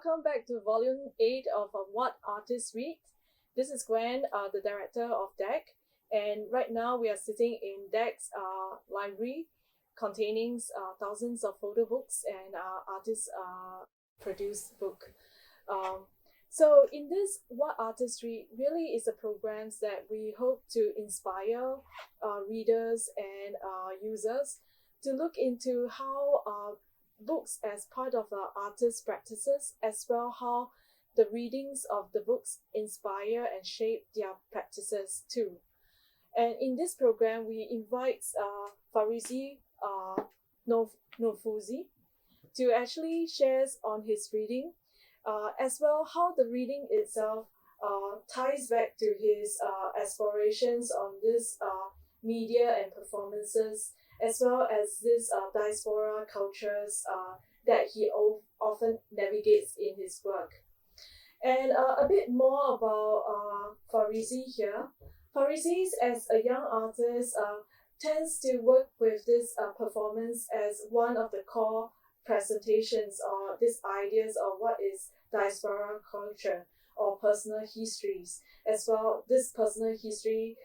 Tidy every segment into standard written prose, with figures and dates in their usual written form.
welcome back to Volume 8 of What Artists Read. This is Gwen, the director of DEC, and right now we are sitting in DEC's library containing thousands of photo books and artist produced book. So in this What Artists Read really is a program that we hope to inspire readers and users to look into how books as part of artist practices, as well how the readings of the books inspire and shape their practices too. And in this program, we invite Farizi Noorfauzi to actually share on his reading, as well how the reading itself ties back to his explorations on this media and performances, as well as this diaspora cultures that he often navigates in his work. And a bit more about Farizi here. Farizi, as a young artist, tends to work with this performance as one of the core presentations or these ideas of what is diaspora culture or personal histories, as well this personal history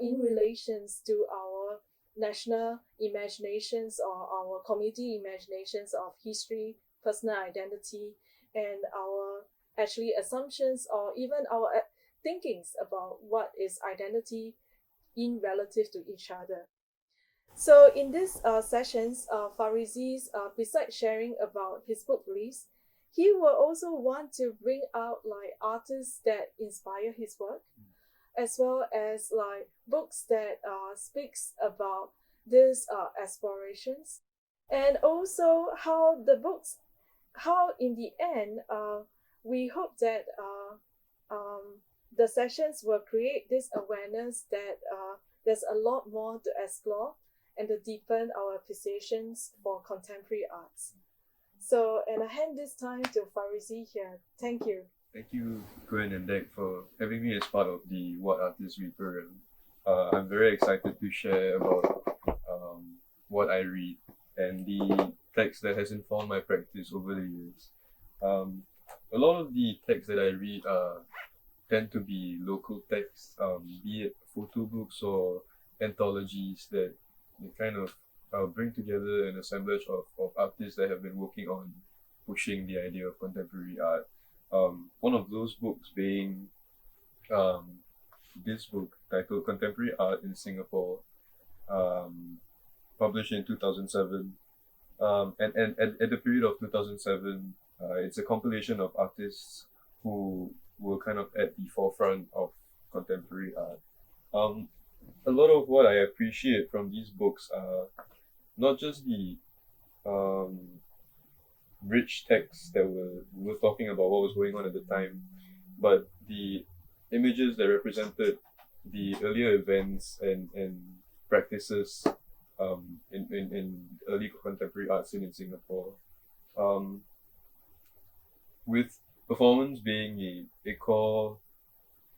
in relations to our national imaginations or our community imaginations of history, personal identity, and our actually assumptions or even our thinkings about what is identity in relative to each other. So in these sessions, Farizi, besides sharing about his book list, he will also want to bring out like artists that inspire his work, as well as like books that speaks about these explorations, and also how the books, how in the end, we hope that the sessions will create this awareness that there's a lot more to explore and to deepen our appreciations for contemporary arts. So, and I hand this time to Farizi here. Thank you. Thank you, Gwen and Dec, for having me as part of the What Artists Read program. I'm very excited to share about what I read and the text that has informed my practice over the years. A lot of the texts that I read tend to be local texts, be it photo books or anthologies that they kind of bring together an assemblage of artists that have been working on pushing the idea of contemporary art. One of those books being this book titled Contemporary Art in Singapore, published in 2007. And at the period of 2007, it's a compilation of artists who were kind of at the forefront of contemporary art. A lot of what I appreciate from these books are not just the rich texts that were talking about what was going on at the time, but the images that represented the earlier events and practices in early contemporary art scene in Singapore. With performance being a core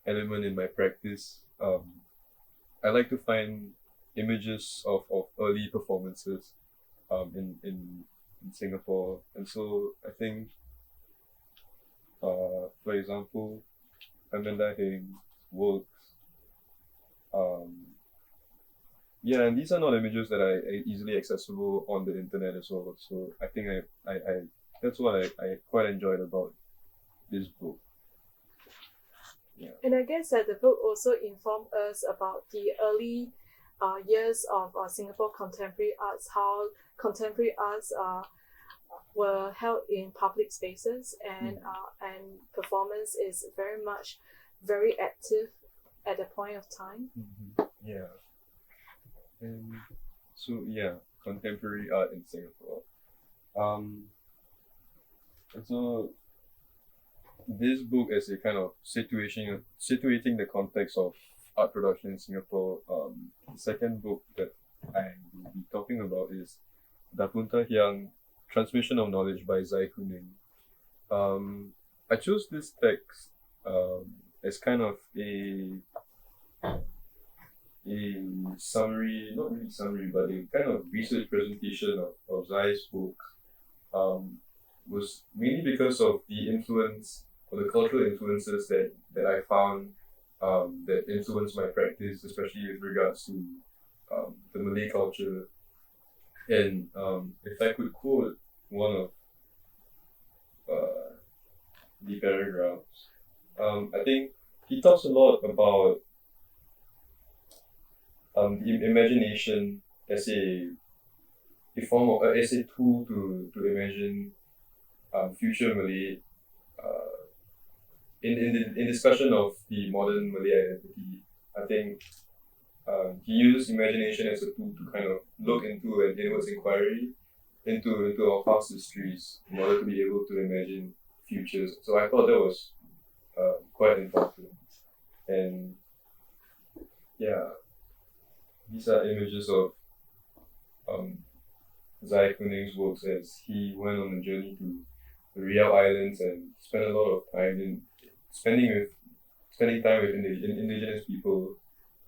element in my practice, I like to find images of early performances in Singapore. And so I think, for example, Amanda Heng works. And these are not images that are easily accessible on the internet as well. So I think I that's what I quite enjoyed about this book. Yeah. And I guess that the book also informed us about the early years of Singapore contemporary arts, how contemporary arts were held in public spaces, and performance is very active at the point of time. Mm-hmm. Yeah. And so contemporary art in Singapore. And so this book as a kind of situating the context of art production in Singapore. The second book that I will be talking about is Da Punta Hiang, Transmission of Knowledge by Zai Kuning. I chose this text as kind of a summary, not really summary, but a kind of research presentation of Zai's book. was mainly because of the influence or the cultural influences that I found that influenced my practice, especially with regards to the Malay culture. And if I could quote one of the paragraphs, I think he talks a lot about the imagination as a form of as a tool to imagine future Malay in discussion of the modern Malay identity. I think he uses imagination as a tool to kind of look into an inwards inquiry into our past histories in order to be able to imagine futures. So I thought that was quite important. And yeah, these are images of Zai Kuning's works as he went on a journey to the Riau Islands and spent a lot of time spending time with indigenous people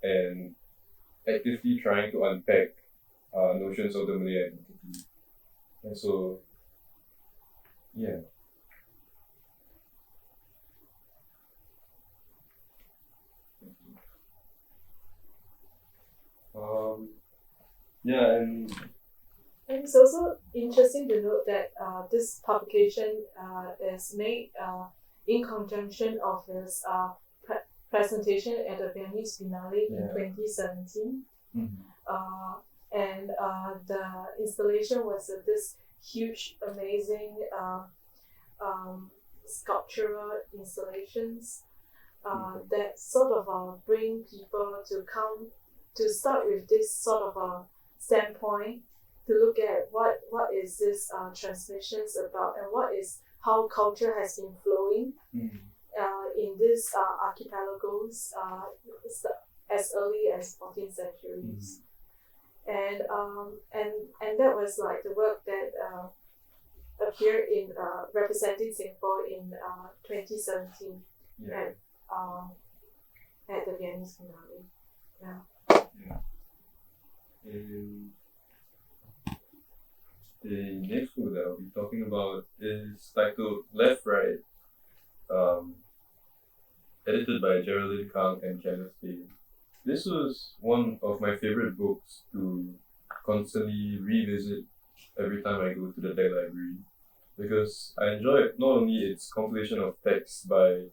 and actively trying to unpack notions of the Malay identity. And so, yeah. Yeah, and it's also interesting to note that this publication is made in conjunction of his presentation at the Viennese Biennale in 2017. And the installation was this huge, amazing sculptural installations that sort of bring people to come to start with this sort of a standpoint to look at what is this transmissions about and what is how culture has been flowing in these archipelagos as early as 14th centuries. And that was like the work that appeared in representing Singapore in 2017 at the Viennese Biennale. Yeah. And the next book that I'll be talking about is titled Left Right, edited by Geraldine Kang and Kenneth Payne. This was one of my favorite books to constantly revisit every time I go to the tech library because I enjoy not only its compilation of texts by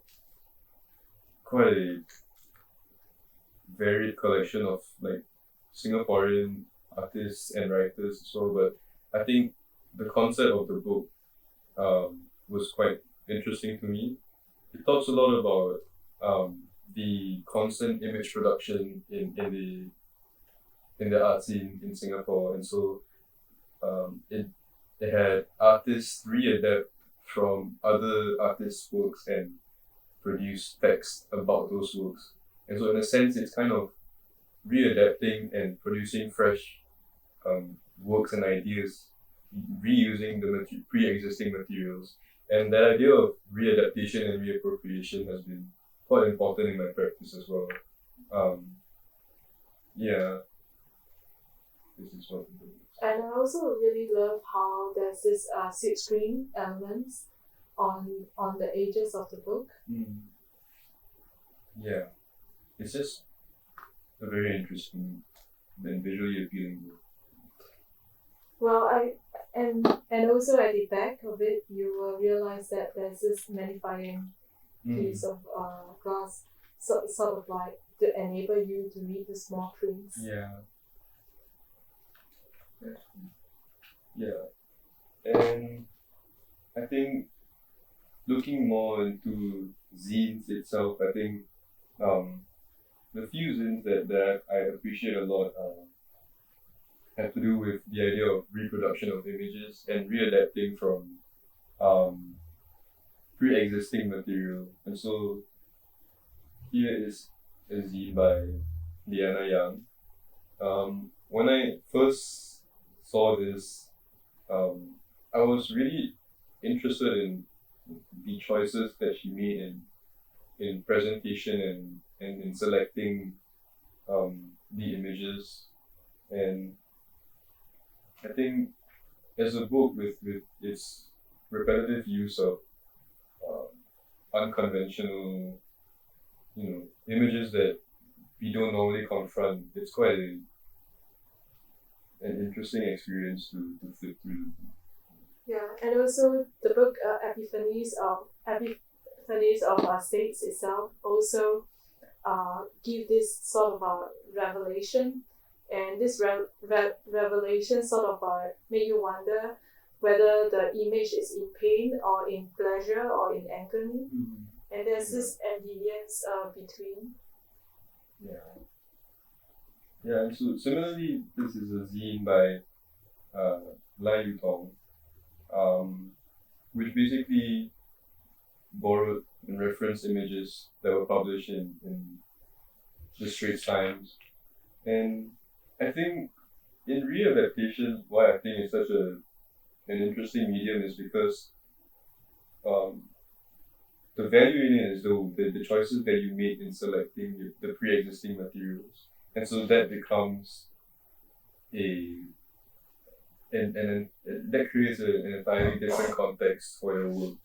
quite a varied collection of like Singaporean artists and writers as well, but I think the concept of the book was quite interesting to me. It talks a lot about the constant image production in the art scene in Singapore, and so it had artists readapt from other artists' works and produce text about those works. And so in a sense, it's kind of readapting and producing fresh works and ideas, reusing the pre-existing materials. And that idea of readaptation and reappropriation has been quite important in my practice as well. This is what I'm doing. And I also really love how there's this silk screen elements on the edges of the book. Yeah, it's just a very interesting and visually appealing book. Well, and also at the back of it, you will realize that there's this magnifying piece of glass, sort of like to enable you to read the small prints. Yeah, and I think looking more into zines itself, I think the few zines that I appreciate a lot have to do with the idea of reproduction of images and readapting from pre-existing material. And so here is a zine by Liana Yang. When I first saw this, I was really interested in the choices that she made in presentation and in selecting the images. And I think as a book with its repetitive use of unconventional, images that we don't normally confront. It's quite an interesting experience to flip through. Yeah, and also the book Epiphanies of our States itself also give this sort of a revelation, and this revelation sort of make you wonder whether the image is in pain or in pleasure or in agony, and there's this ambivalence between. Yeah, and so similarly, this is a zine by Lai Yu Tong, which basically borrowed and referenced images that were published in the Straits Times. And I think in readaptation, why I think it's such an interesting medium is because the value in it is the choices that you make in selecting the pre-existing materials. And so that becomes and that creates an entirely different context for your work.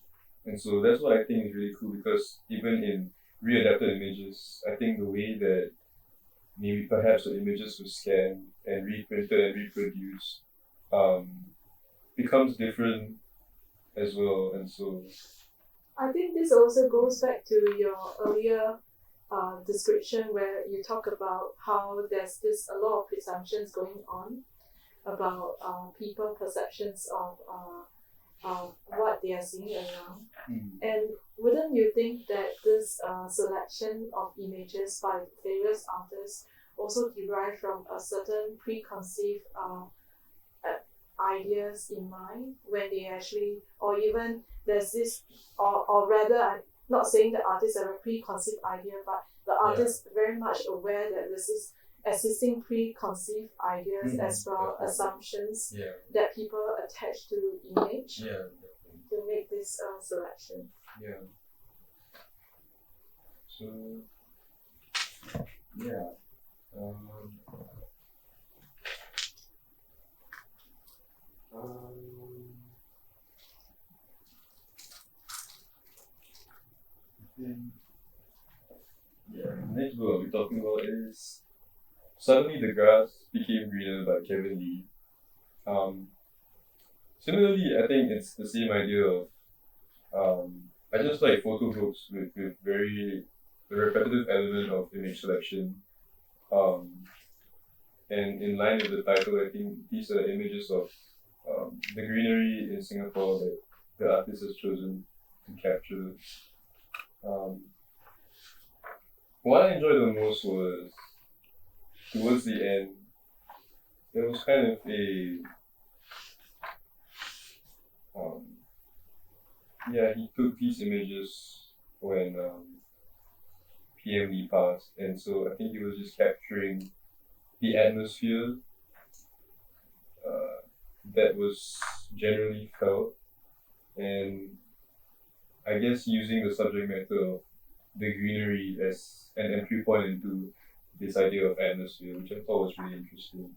And so that's what I think is really cool, because even in readapted images, I think the way that maybe perhaps the images were scanned and reprinted and reproduced becomes different as well. And so I think this also goes back to your earlier description where you talk about how there's a lot of presumptions going on about people's perceptions of what they are seeing around. And wouldn't you think that this selection of images by various artists also derive from a certain preconceived ideas in mind when they actually, or even there's this, or rather, I'm not saying the artists have a preconceived idea, but the artist very much aware that there's this existing preconceived ideas as well, assumptions that people attach to image to make this selection. Yeah. So, next book I'll be talking about is Suddenly the Grass Became Greener by Kevin Lee. Similarly, I think it's the same idea of I just like photo books with very repetitive element of image selection. And in line with the title, I think these are images of the greenery in Singapore that the artist has chosen to capture. What I enjoyed the most was towards the end. There was kind of he took these images when PM Lee passed, and so I think he was just capturing the atmosphere that was generally felt, and I guess using the subject matter of the greenery as an entry point into this idea of atmosphere, which I thought was really interesting.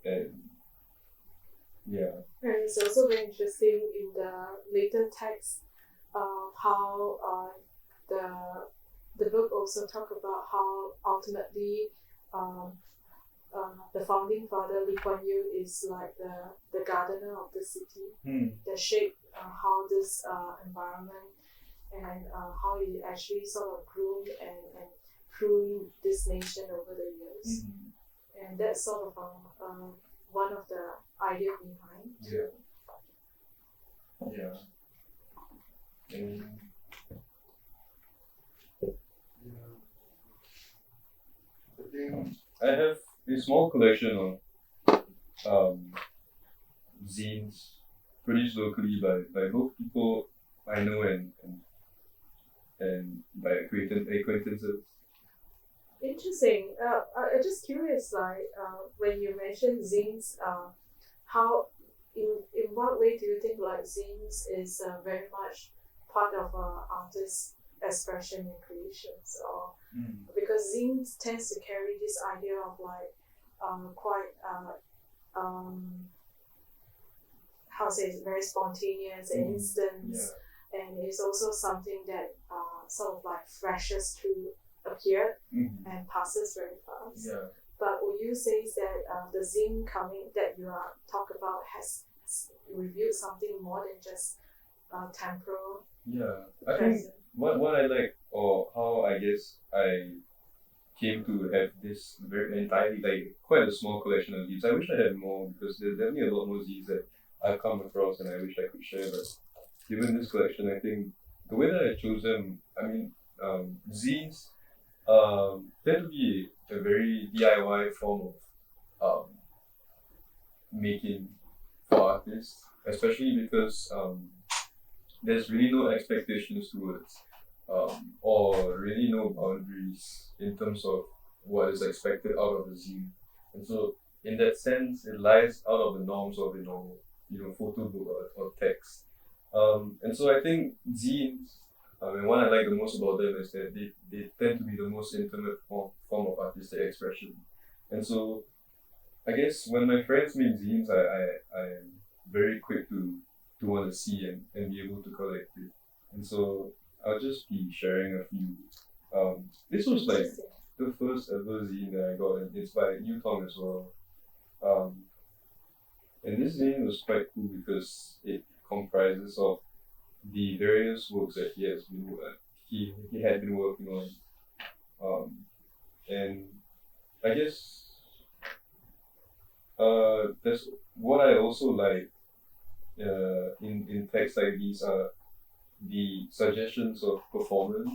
And and it's also very interesting in the later text how the book also talk about how ultimately the founding father Lee Kuan Yew is like the gardener of the city that shaped how this environment and how it actually sort of grew and grew this nation over the years. And that's sort of one of the idea behind. And I think I have a small collection of zines produced locally by both people I know and by acquaintances. Interesting. I'm just curious, like when you mentioned zines, how in what way do you think like zines is very much part of artist's expression and creations, or because zines tends to carry this idea of like quite how to say, it's very spontaneous and instant, and it's also something that sort of like flashes to appear and passes very fast. Yeah. But would you say that the zine coming that you are talking about has revealed something more than just temporal? Yeah, I think what I like, or how I guess I came to have this very entirely, like, quite a small collection of zines. I wish I had more, because there's definitely a lot more zines that I've come across and I wish I could share. But given this collection, I think the way that I chose them, I mean, zines tend to be a very DIY form of making for artists, especially because there's really no expectations towards or really no boundaries in terms of what is expected out of a zine. And so in that sense, it lies out of the norms of photo book or text. And so I think zines, and what I like the most about them is that they tend to be the most intimate form of artistic expression. And so I guess when my friends make zines, I am very quick to want to see and be able to collect it. And so I'll just be sharing a few. This was like the first ever zine that I got, and it's by Yu Tong as well. And this zine was quite cool because it comprises of the various works that he had been working on. And I guess that's what I also like in texts like these are the suggestions of performance,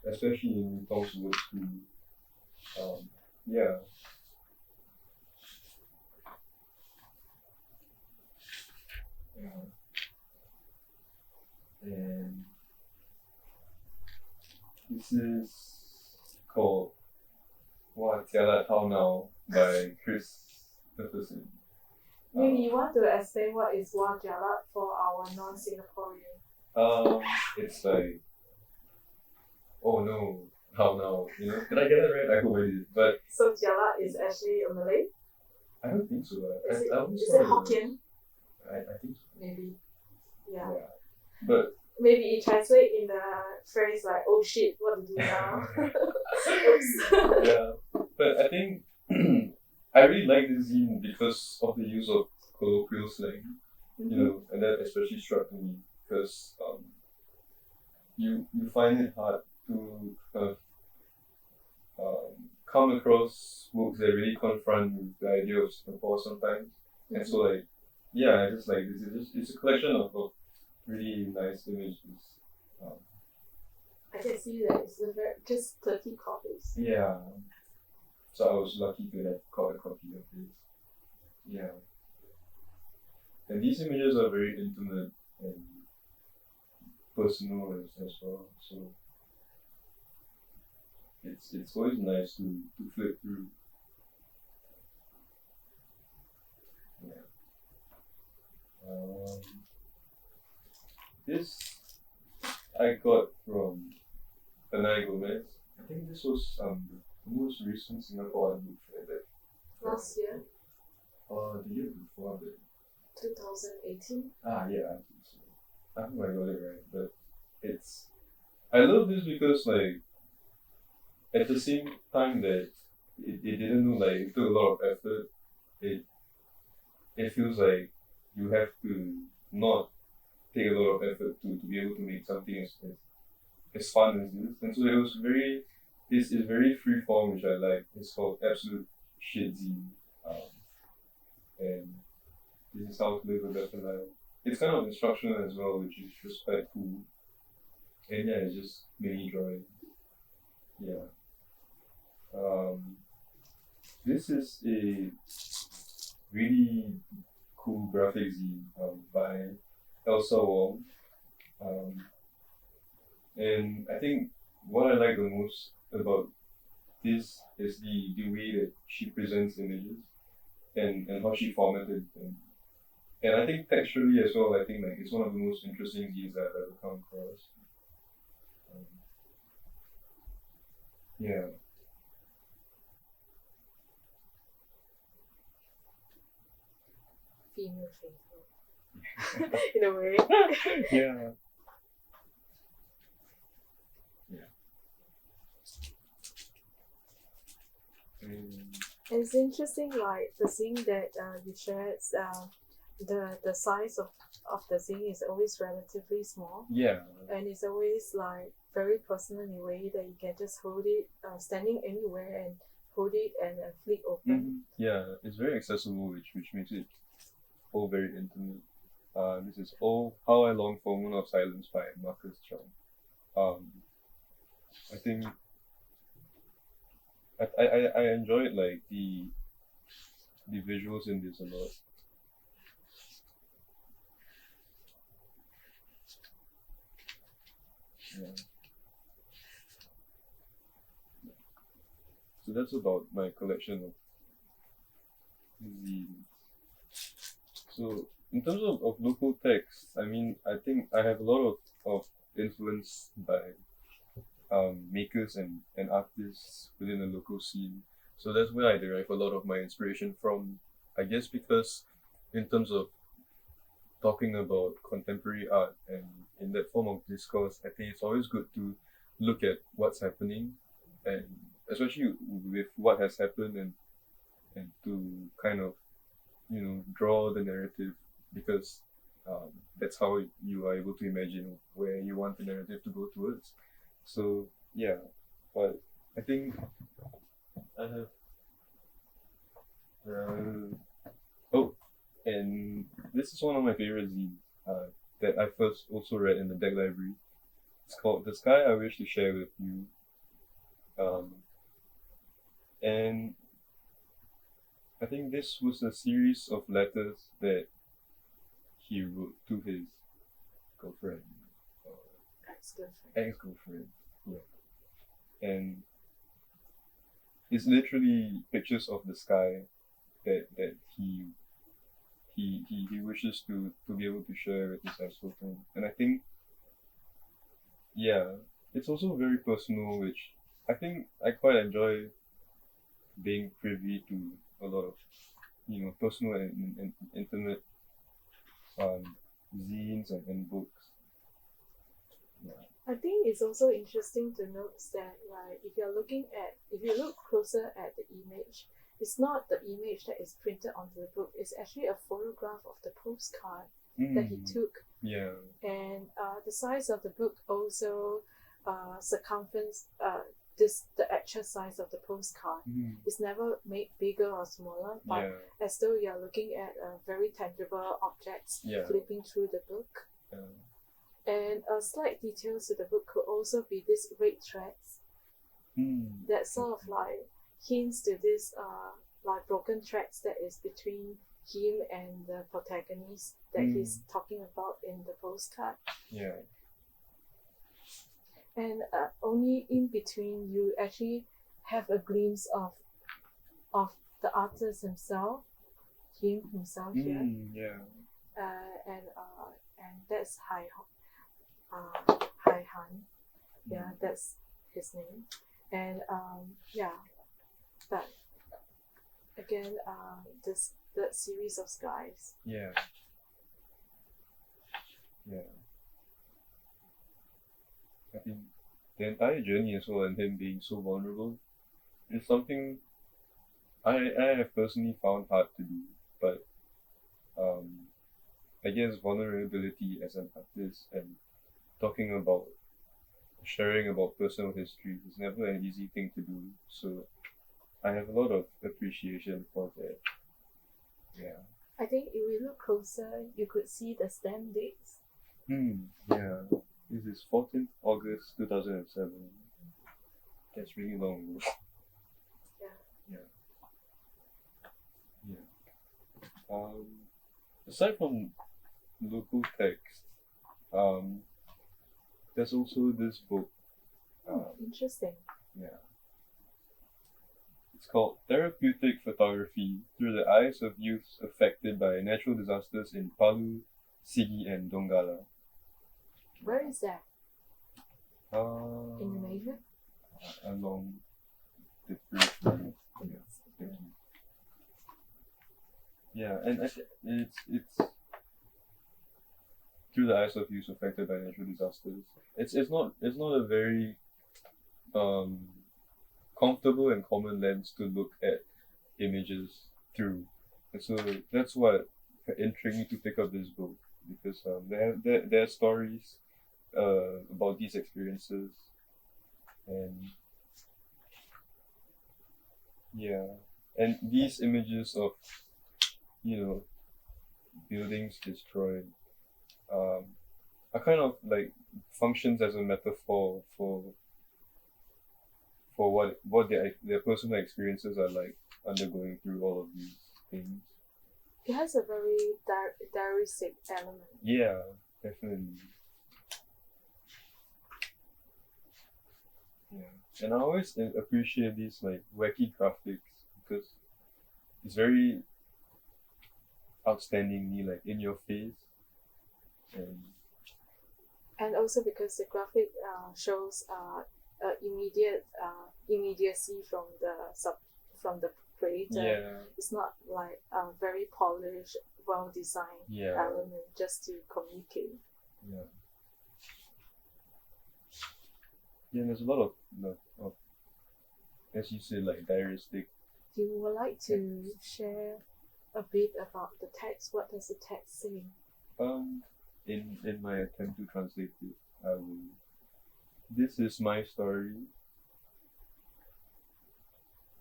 especially in Tong's works too. Yeah. And this is called Wah Jialat How Now by Christopherson. Maybe you want to explain what is Wah Jialat for our non-Singaporean. It's like, oh no, how now? Did I get it right? I hope I did. But so Jialat is actually a Malay? I don't think so. Is it Hokkien? I think so. Maybe. Yeah. But maybe it translates in the phrase like, oh shit, what to do now? Oops. Yeah. But I think I really like this zine because of the use of colloquial slang, and that especially struck me because you find it hard to come across books that really confront the idea of Singapore sometimes. And so I just like this. It's a collection of really nice images. I can see that it's just 30 copies. Yeah. So I was lucky to have got a copy of this. Yeah. And these images are very intimate and personal as well. So it's always nice to flip through. Yeah. This I got from Panay Gomez. I think this was the most recent Singapore book fair that last year. The year before that. 2018. Yeah, I think so. I hope I got it right, but I love this because like at the same time that it didn't look like it took a lot of effort, it feels like you have to not take a lot of effort to be able to make something as fun as this. And so it's very free form, which I like. It's called Absolute Shit Zine. And this is how to live a better life. It's kind of instructional as well, which is just quite cool. And yeah, it's just mini drawing. Yeah. This is a really cool graphic zine by Elsa Wong. And I think what I like the most about this is the way that she presents images and how she formatted them. And I think texturally as well, I think like it's one of the most interesting zines I've ever come across. Yeah. unfaithful in a way. Yeah. Mm, It's interesting, like the scene that you shared. The size of the scene is always relatively small, yeah. and it's always like very personal in a way that you can just hold it, standing anywhere and hold it and flick open. Yeah, it's very accessible, which makes it all very intimate. This is all How I Long for a Moon of Silence by Marcus Chung. I think I enjoyed like the visuals in this a lot. Yeah. So that's about my collection of zines. So in terms of local texts, I mean, I think I have a lot of influence by makers and artists within the local scene. So that's where I derive a lot of my inspiration from. I guess because in terms of talking about contemporary art and in that form of discourse, I think it's always good to look at what's happening, and especially with what has happened, and to kind of draw the narrative, because that's how you are able to imagine where you want the narrative to go towards. So yeah, but I think I have oh, and this is one of my favorite zines that I first also read in the Deck Library. It's called The Sky I Wish to Share with You. And I think this was a series of letters that he wrote to his girlfriend, ex-girlfriend, yeah. And it's literally pictures of the sky that he wishes to be able to share with his ex-girlfriend. And I think, yeah, it's also very personal, which I think I quite enjoy being privy to a lot of personal and intimate zines and books. Yeah. I think it's also interesting to note that, like, if you look closer at the image, it's not the image that is printed onto the book. It's actually a photograph of the postcard that he took. Yeah. And the size of the book also circumference the actual size of the postcard. It's never made bigger or smaller, but as though you're looking at very tangible objects flipping through the book. And slight details to the book could also be these red threads that sort of like hints to this like broken threads that is between him and the protagonist that he's talking about in the postcard. Yeah. And only in between you actually have a glimpse of the artist himself, him himself here. And that's Hai Han. Yeah, that's his name. And but again, that series of skies. Yeah. I think the entire journey as well, and him being so vulnerable, is something I have personally found hard to do. But I guess vulnerability as an artist and sharing about personal history is never an easy thing to do. So I have a lot of appreciation for that. Yeah. I think if we look closer, you could see the stamp dates. Yeah. This is 14th August 2007. That's really long ago. Yeah. Aside from local text, there's also this book. Interesting. Yeah. It's called Therapeutic Photography Through the Eyes of Youths Affected by Natural Disasters in Palu, Sigi, and Donggala. Where is that? In Indonesia? Along the periphery. Yeah, thank you. Yeah, and it's through the eyes of youth affected by natural disasters. It's not a very um comfortable and common lens to look at images through. And so that's what intrigued me to pick up this book, because there are stories about these experiences, and yeah, and these images of, you know, buildings destroyed, um, are kind of like functions as a metaphor for what their personal experiences are like undergoing through all of these things. It has a very diaristic element. Yeah, definitely. Yeah, and I always appreciate these like wacky graphics, because it's very outstandingly like in your face, and And also because the graphic shows immediacy from the creator. yeah, It's not like a very polished, well designed yeah, element just to communicate. yeah. Yeah, and there's a lot of as you said, like diaristic. You would like to share a bit about the text? What does the text say? In my attempt to translate it, I will. This is my story.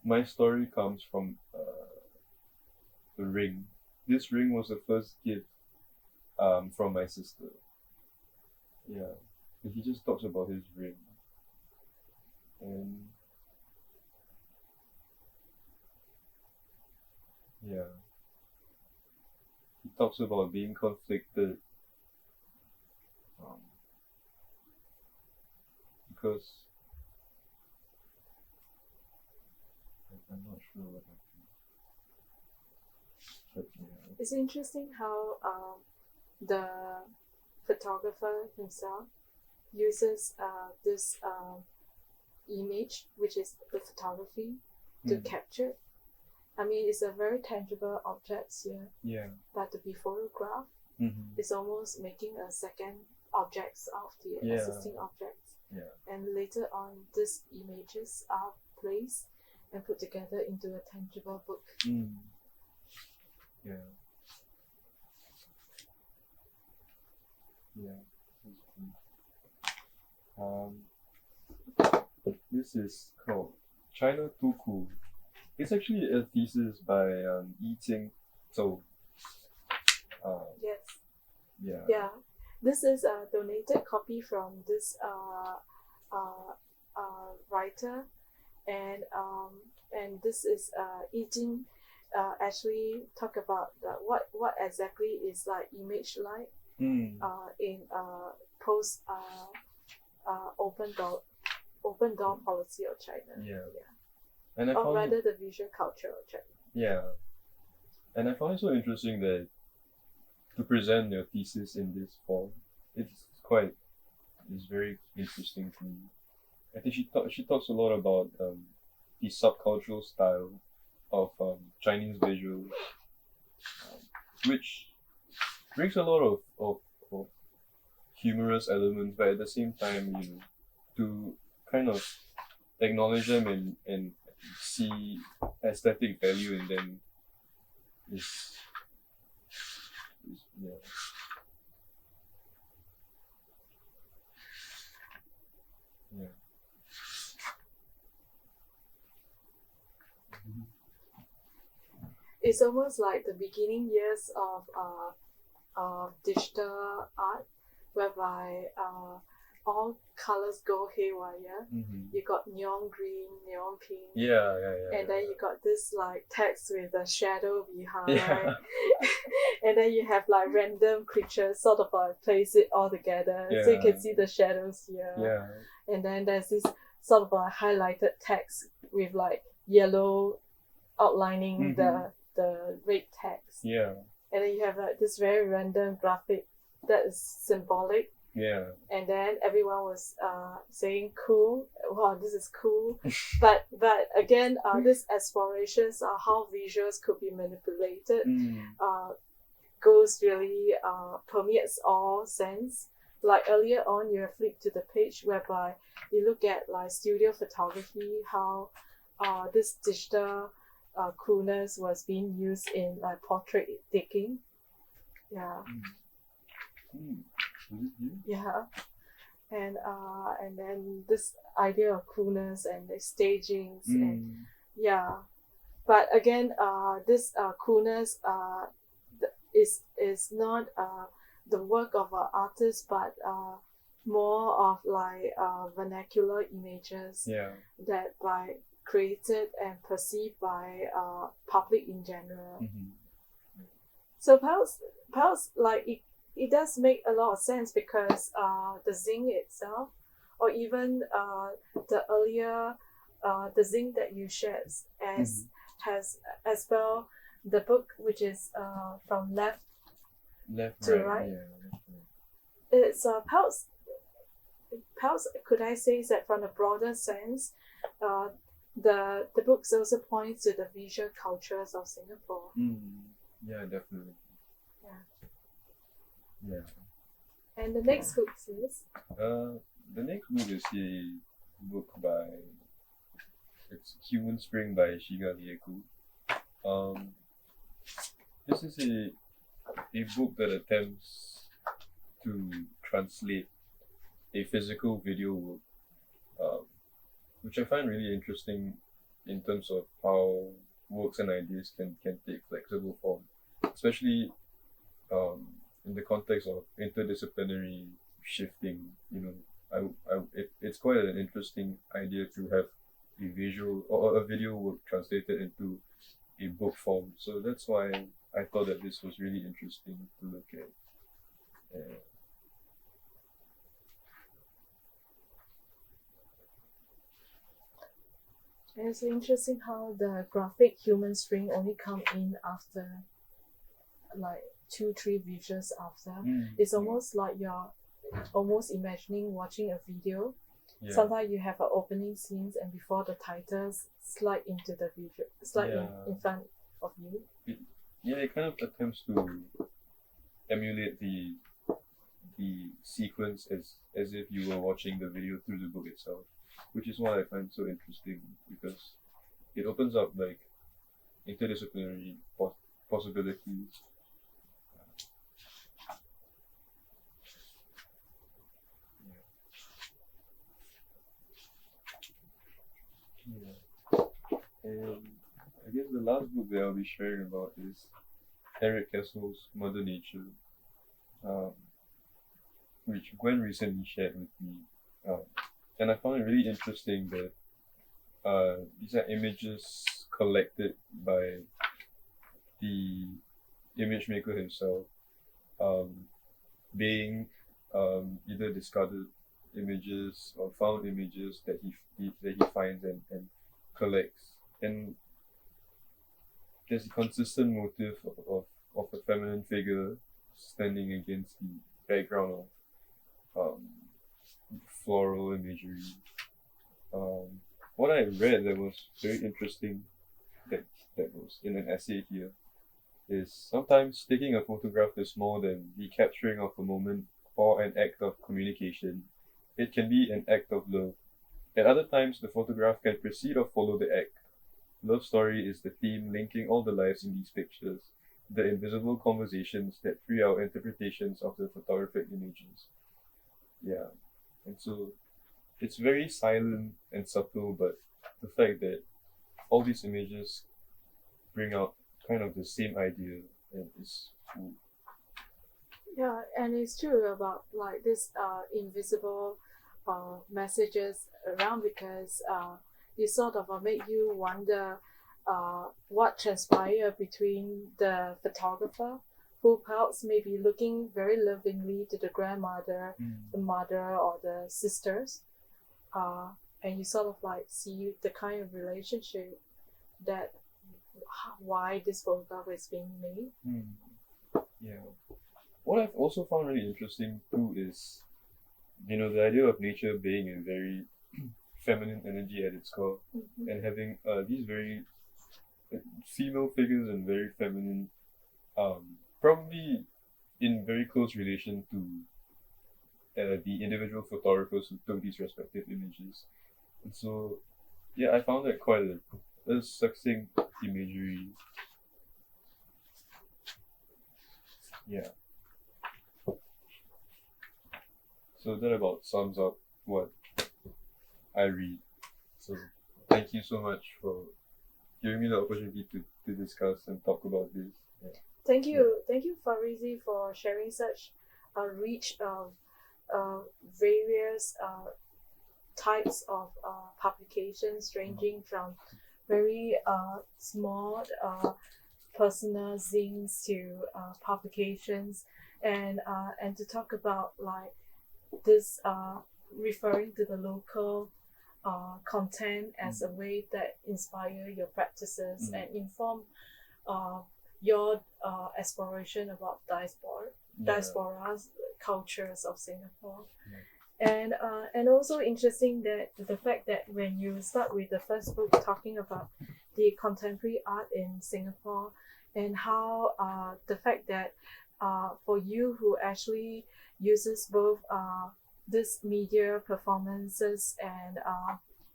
My story comes from the ring. This ring was the first gift from my sister. Yeah, and he just talks about his ring, and yeah, he talks about being conflicted, um, because I'm not sure what happened. But yeah. It's interesting how the photographer himself uses this image, which is the photography, to capture. I mean, it's a very tangible object here, Yeah. but to be photographed, Mm-hmm. it's almost making a second objects of the Yeah. existing objects. Yeah. And later on, these images are placed and put together into a tangible book. Mm. Yeah. Yeah. This is called China Too Cool. It's actually a thesis by Yi Ting Zhou. Yes. Yeah. Yeah. This is a donated copy from this writer, and this is Yi Jing actually talk about what exactly is like image like Mm. in post open door policy of China. Yeah. And I Or found rather the visual culture of China. yeah. And I found it so interesting that to present your thesis in this form, it's very interesting to me. I think she talks a lot about the subcultural style of Chinese visuals, which brings a lot of humorous elements, but at the same time, you know, to kind of acknowledge them and see aesthetic value in them is yeah. Yeah. It's almost like the beginning years of digital art, whereby all colors go haywire. Mm-hmm. You got neon green, neon pink, Yeah. and then you got this like text with a shadow behind, Yeah. and then you have like random creatures sort of place it all together, so you can see the shadows here. Yeah. And then there's this sort of highlighted text with like yellow outlining the red text. Yeah. And then you have like this very random graphic that is symbolic Yeah. And then everyone was saying cool, wow, this is cool. but again, these explorations are how visuals could be manipulated, goes really permeates all sense. Like earlier on, you have flipped to the page whereby you look at like studio photography, how this digital coolness was being used in like portrait taking. Yeah. Yeah. And then this idea of coolness and the stagings and yeah. But again, this coolness is not the work of an artist, but more of like vernacular images that by created and perceived by public in general. So perhaps like it does make a lot of sense because the zine itself, or even the earlier the zine that you shared has as well the book which is from left to right. It's perhaps could I say that from a broader sense, the books also points to the visual cultures of Singapore. Yeah, definitely. Yeah. And the next book is? The next book is a book it's Human Spring by Shiga Lieku. This is a book that attempts to translate a physical video work, which I find really interesting in terms of how works and ideas can take flexible form, especially in the context of interdisciplinary shifting. It's quite an interesting idea to have a visual or a video work translated into a book form. So that's why I thought that this was really interesting to look at. It's interesting how the graphic Human Spring only come in after like 2-3 visuals after. It's almost like you're almost imagining watching a video. Sometimes you have an opening scenes and before the titles slide into the visual, in front of you. It kind of attempts to emulate the sequence as if you were watching the video through the book itself, which is what I find so interesting because it opens up like interdisciplinary possibilities. And I guess the last book that I'll be sharing about is Eric Kessel's Mother Nature, which Gwen recently shared with me. And I found it really interesting that these are images collected by the image maker himself, being either discarded images or found images that he finds and collects. And there's a consistent motif of a feminine figure standing against the background of floral imagery. What I read that was very interesting that was in an essay here is sometimes taking a photograph is more than the capturing of a moment or an act of communication. It can be an act of love. At other times, the photograph can precede or follow the act. Love story is the theme linking all the lives in these pictures, the invisible conversations that free our interpretations of the photographic images. Yeah, and so it's very silent and subtle, but the fact that all these images bring out kind of the same idea and is cool. Yeah, and it's true about like this invisible messages around because it sort of make you wonder what transpired between the photographer who perhaps may be looking very lovingly to the grandmother, the mother or the sisters, and you sort of like see the kind of relationship that why this photograph is being made. Yeah. What I've also found really interesting too is the idea of nature being a very feminine energy at its core, and having these very female figures and very feminine, probably in very close relation to the individual photographers who took these respective images. And so, yeah, I found that quite a succinct imagery. Yeah. So that about sums up what I read. So thank you so much for giving me the opportunity to discuss and talk about this. Yeah. Thank you, Farizi, for sharing such a rich various types of publications, ranging from very small personal zines to publications, and to talk about like this referring to the local content as a way that inspire your practices and inform your exploration about diaspora's cultures of Singapore. And also interesting that the fact that when you start with the first book talking about the contemporary art in Singapore, and how the fact that for you who actually uses both this media performances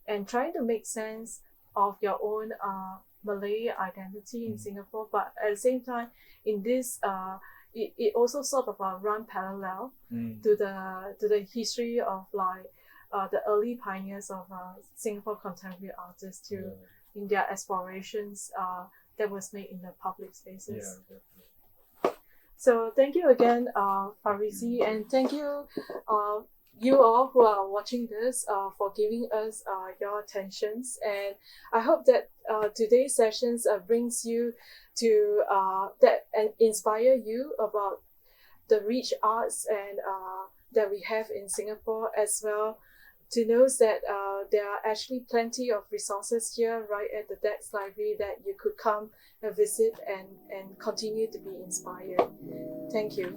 and trying to make sense of your own Malay identity in Singapore, but at the same time in this it also sort of run parallel to the history of like the early pioneers of Singapore contemporary artists too, in their explorations that was made in the public spaces. So thank you again, Farizi, and thank you you all who are watching this for giving us your attentions. And I hope that today's sessions brings you to that and inspire you about the rich arts and that we have in Singapore, as well to know that there are actually plenty of resources here right at the Dex Library that you could come and visit and continue to be inspired. Thank you.